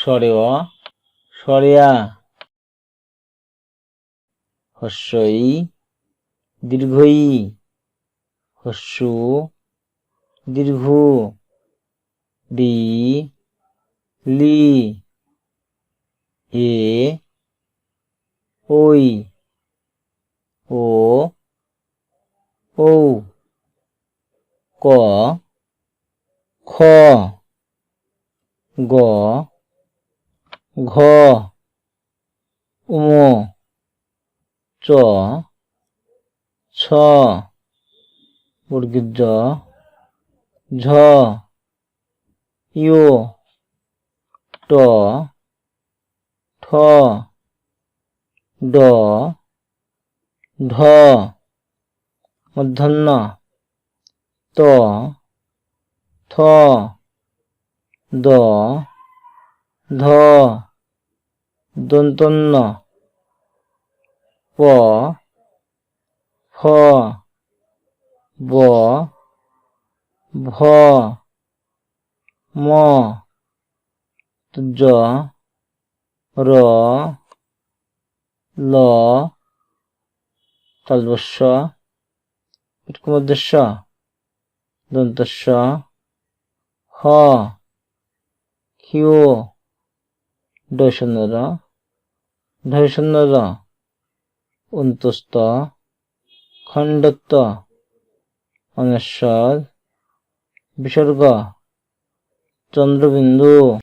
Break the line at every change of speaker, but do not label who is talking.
স্বরে অ, স্বরে আ, হস্য ই, দীর্ঘ ই, হস্য উ, দীর্ঘ উ, রি, লি, এ, ওই, ও, ঔ, ক, খ, গ, ঘ, ঙ, চ, ছ, বর্গীয় জ, ঝ, ইয়, ট, ঠ, ড, ঢ, মূর্ধন্য ত, থ, দ, ধ, দন্তন্য প, ফ, ব, ভ, ম, জ, র, ল, তালবস্য, উৎকমধ্যস্য, দন্তস্য, হ, ক্ষিয়, ডয়শূন্য র, ঢয়শূন্য র, অন্তস্থ, খণ্ডত্ব, অনস্বর, বিসর্গ, চন্দ্রবিন্দু।